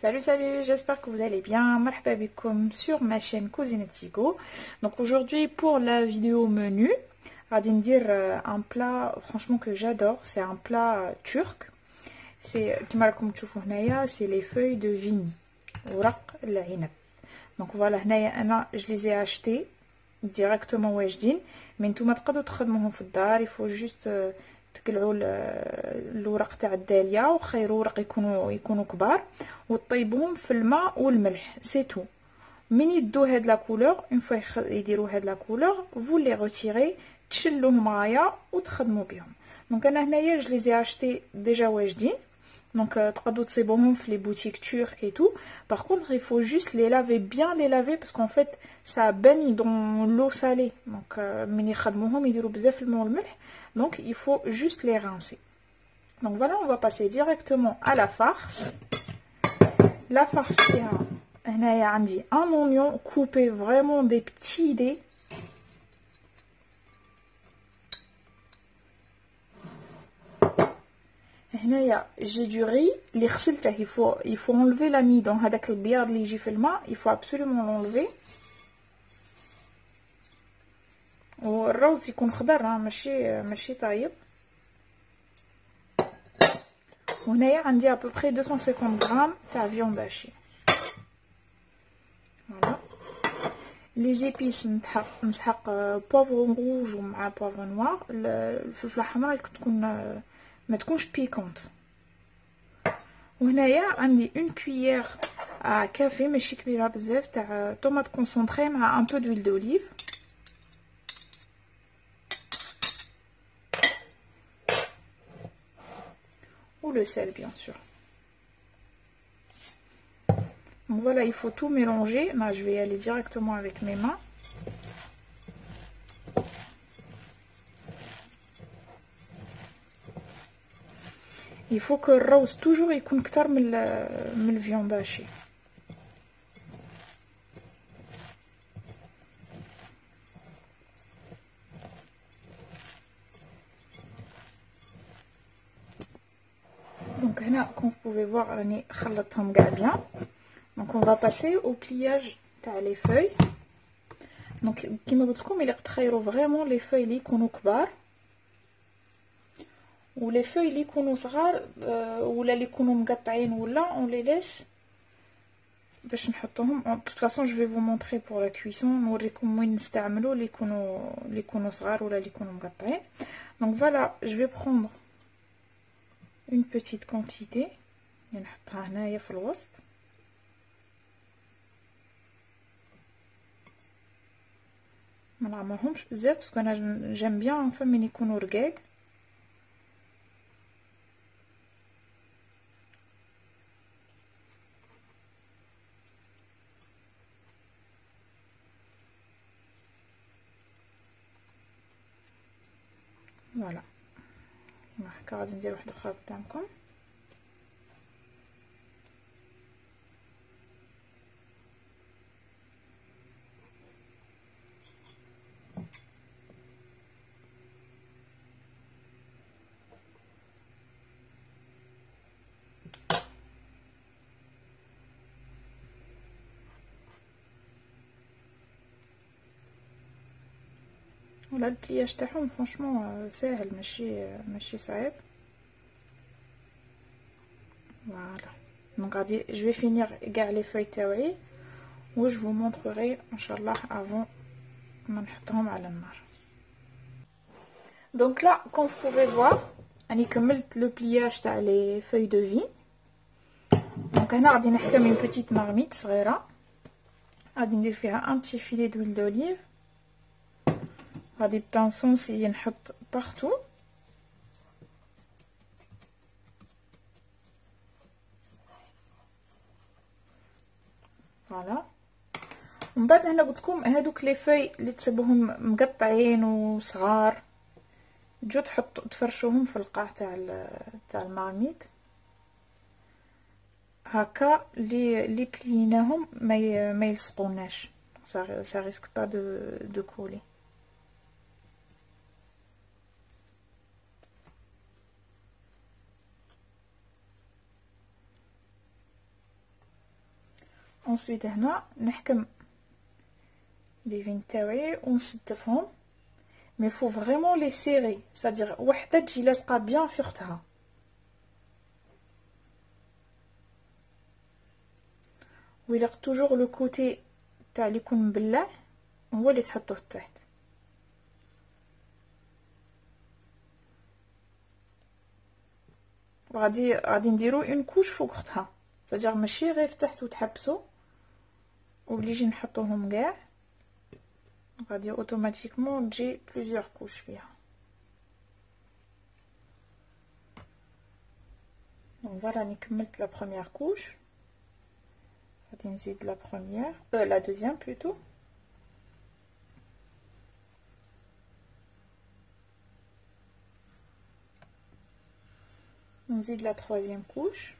Salut, j'espère que vous allez bien. Marhaba bikoum sur ma chaîne Cousine Tigo. Donc aujourd'hui pour la vidéo menu, غادي ندير un plat franchement que j'adore, c'est un plat turc. C'est كما راكم تشوفوا هنايا, c'est les feuilles de vigne, ورق العنب. Donc voilà, هنايا انا je les ai achetés directement واجدين, mais نتوما تقدروا تخدموهم في الدار. Il faut juste تقلعوا الورق تاع الداليا وخيروا ورق يكونوا كبار وطيبوهم في الماء والملح, سي تو. من يدو هاد لا كولور, اون فوا يديروا هاد لا كولور, فو لي روتيري, تشلوهم غايا وتخدموا بهم. دونك انا هنايا جو لي زي اشتي ديجا واجدين, دونك تقدروا تصيبوهم في لي بوتيك تورك اي تو. Par contre, il faut juste les laver, bien les laver, parce qu'en fait ça baigne dans l'eau salée. Donc من يخدموهم يديروا بزاف الماء والملح, donc il faut juste les rincer. Donc voilà, on va passer directement à la farce. La farce, il y a un oignon coupé vraiment des petits dés. J'ai du riz, il faut enlever l'amidon. هذاك البياض اللي يجي في الماء, il faut absolument l'enlever. والروز يكون خضر, ماشي طايب. وهنايا عندي à peu près 250 grammes تاع viande hachée. Voilà. Les épices نسحق poivron rouge ومع poivron noir. الفلفله الحمراء تكون ما تكونش بيكونت. وهنايا عندي une cuillère à café ماشي كبيره بزاف تاع طوماط كونسونطري مع un peu d'huile d'olive. Ou le sel bien sûr. Donc voilà, il faut tout mélanger. Là, je vais y aller directement avec mes mains. Il faut que le rose toujours يكون كتر من الفيوند هاشي. Donc هنا comme vous pouvez voir راني خلطتهم كاع bien. Donc on va passer au pliage تاع les feuilles. Donc كيما قلت لكم الا تخيروا vraiment les feuilles اللي يكونوا كبار و les feuilles اللي يكونوا صغار ولا اللي يكونوا مقطعين ولا on les laisse باش نحطوهم. De toute façon je vais vous montrer pour la cuisson, نوريكم وين نستعملوا اللي يكونوا صغار ولا اللي يكونوا مقطعين. Donc voilà, je vais prendre une petite quantité, نحطها هنايا في الوسط. ما نعمرهمش بزاف باسكو انا جيم بيان فمن يكونوا رقاق. فوالا هكا غادي ندير واحده اخرى قدامكم. ولا البلياج تاعهم فرانشمون ساهل, ماشي صعيب. فوالا. دونك غادي je vais finir كاع لي فوي تاوعي و je vous montrerai ان شاء الله avant ما نحطهم على النار. Donc là, comme vous pouvez voir, راني كملت لو بلياج تاع لي فوي دو في. دونك هنا غادي نحكم une petite marmite صغيره, غادي ندير فيها un petit filet d'huile d'olive. غادي بانسو نسيي نحط بارتو. فوالا. ومن بعد هنا قلت لكم هادوك لي فوي اللي تصيبوهم مقطعين وصغار تجو تفرشوهم في القاع تاع المارميت هكا اللي بليناهم ما يلصقوناش. ça risque pas de couler. ensuite هنا نحكم les vignes تاوعي ونستفهم. mais il faut vraiment les serrer, c'est-à-dire وحده تجي لاصقه bien في اختها. ويلق toujours le côté تاع اللي يكون مبلع هو اللي تحطوه تحت. غادي نديرو اون كوش فوق اختها، c'est-à-dire ماشي غير تحت وتحبسو وبلي يجي نحطوهم كاع، غادي اوتوماتيكمون تجي بليزيور كوش فيها. دونك فوالا راني كملت لا بروميير كوش، غادي نزيد لا بروميير لا دوزيام بلوتو. نزيد la troisième couche.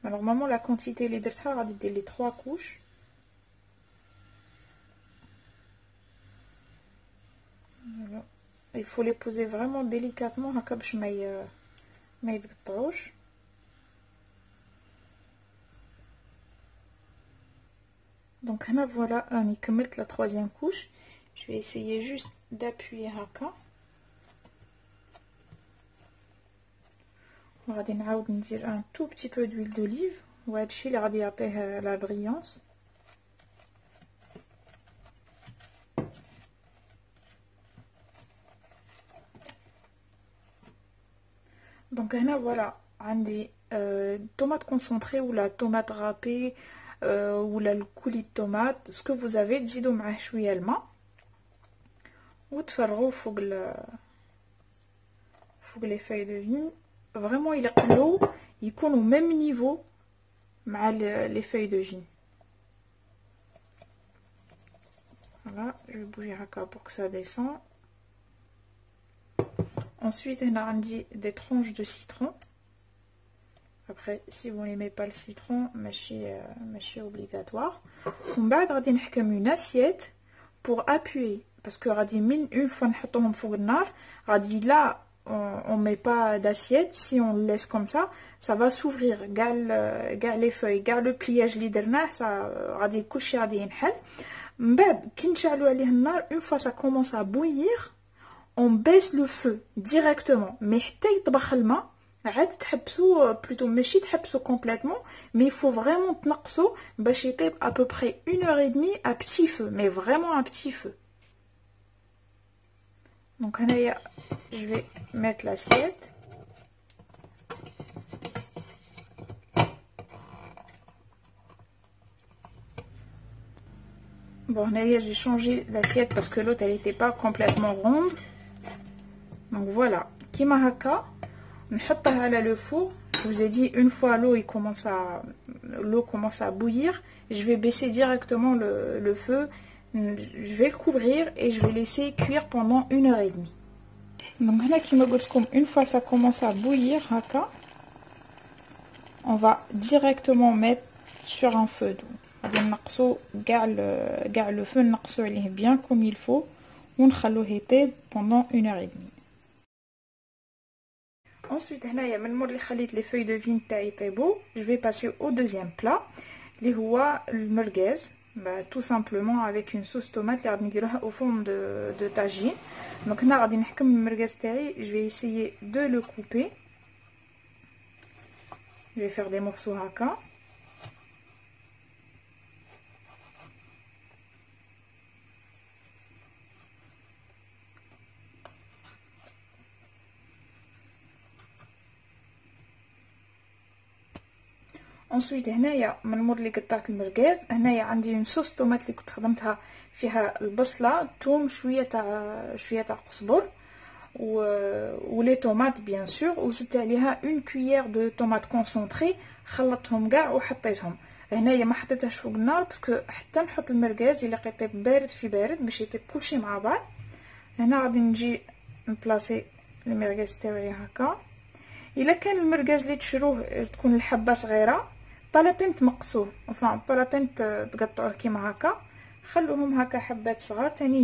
Normalement la quantité اللي درتها غادي دير لي 3 couches. Voilà. Il faut les poser vraiment délicatement هكا باش ما يتقطعوش. Donc هنا voilà راني كملت la troisième couche. Je vais essayer juste d'appuyer هكا. غادي نعاود ندير ان tout petit peu d'huile d'olive وهادشي اللي غادي يعطيه لا بريونس. دونك هنا فوالا عندي tomate concentrée ولا tomate râpée ولا الكولي طوماط سكو vous avez. تزيدوا معاه شويه الماء وتفرغوه فوق لي فاي دو فين. فريمون il يقلو يكونوا ميم نيفو مع لي فاي دو فين. Voilà, je vais bouger هكا pour que ça descend. Ensuite هنا عندي des tranches de citron. Après si vous n'aimez pas le citron ماشي obligatoire. ومن بعد غادي نحكم une assiette pour appuyer parce que غادي من une fois نحطوهم فوق النار غادي لا on met pas d'assiette. Si on le laisse comme ça va s'ouvrir كاع les feuilles كاع le pliage اللي درناه غادي كلشي غادي ينحل. من بعد كي نشعلوا عليه النار une fois ça commence à bouillir on baisse le feu directement. mais حتى يطبخ الماء عاد تحبسوا plutôt ماشي تحبسوا complètement mais il faut vraiment تنقصوا باش يطيب à peu près 1h30 à petit feu, mais vraiment à petit feu. Donc هنايا je vais mettre l'assiette. Bon هنايا j'ai changé l'assiette parce que l'autre elle était pas complètement ronde. Donc voilà كيما هكا نحطها على le four. Je vous ai dit une fois l'eau commence à bouillir, je vais baisser directement le feu. Je vais le couvrir et je vais laisser cuire pendant 1h30. Donc là, une fois ça commence à bouillir, on va directement mettre sur un feu. On va le feu bien comme il faut. On va le pendant 1h30. Ensuite, les feuilles de vigne je vais passer au deuxième plat. Le merguez. Tout simplement avec une sauce tomate au fond de tagine. Donc je vais essayer de le couper. Je vais faire des morceaux haka. ensuite هنايا من مور اللي قطعت المرقاز هنايا عندي اون صوص طوماط اللي كنت خدمتها فيها البصله الثوم شويه تاع قزبر ولي طوماط بيان سور وزدت عليها اون كويير دو طوماط كونسونطري خلطتهم كاع وحطيتهم هنايا ما حطيتهاش فوق النار باسكو حتى نحط المرقاز الا يطيب بارد في بارد باش يطيب كلشي مع بعض. هنا غادي نجي نبلاصي المرقاز تاعي هكا. الا كان المرقاز اللي تشروه تكون الحبه صغيره طالبين تمقصوه enfin طالبين تقطعوه كيما هكا خلوهم هكا حبات صغار تاني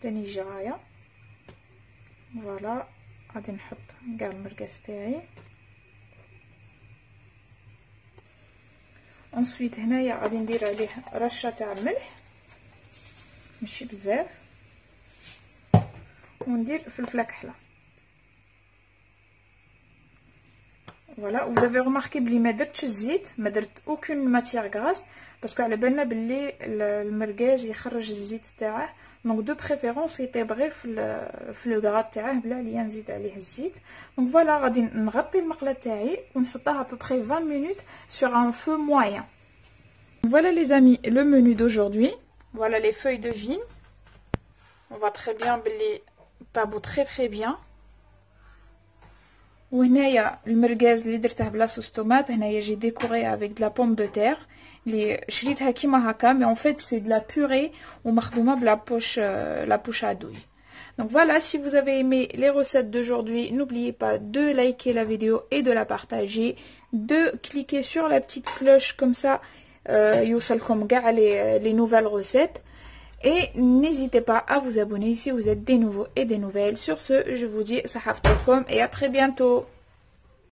يجي غايه. فوالا غادي نحط كاع المرقاز تاعي. ensuite هنايا غادي ندير عليه رشه تاع الملح ماشي بزاف وندير فلفله كحله. فوالا vous avez remarqué بلي ما درتش الزيت ما درت aucune matière grasse باسكو على بالنا بلي المرقاز يخرج الزيت تاعه دونك دو بريفيرونس يطيب غير في لو غرا تاعه بلا عليا نزيد عليه الزيت. دونك فوالا غادي نغطي المقله تاعي ونحطها ابوبري 20 minutes sur un feu moyen. Voilà les amis le menu d'aujourd'hui. Voilà les feuilles de vigne. On voit très bien بلي طابو très bien. وهنايا المرقاز اللي درته بلا صوص طوماط. هنايا جي ديكوري avec de la pomme de terre اللي شريتها كيما هكا مي en fait c'est de la purée ومخدومه بلا بوش à douille. Donc voilà, si vous avez aimé les recettes d'aujourd'hui, n'oubliez pas de liker la vidéo et de la partager, de cliquer sur la petite cloche comme ça يوصلكم كاع les nouvelles recettes. Et n'hésitez pas à vous abonner si vous êtes des nouveaux et des nouvelles. Sur ce, je vous dis صحة فطوركم et à très bientôt.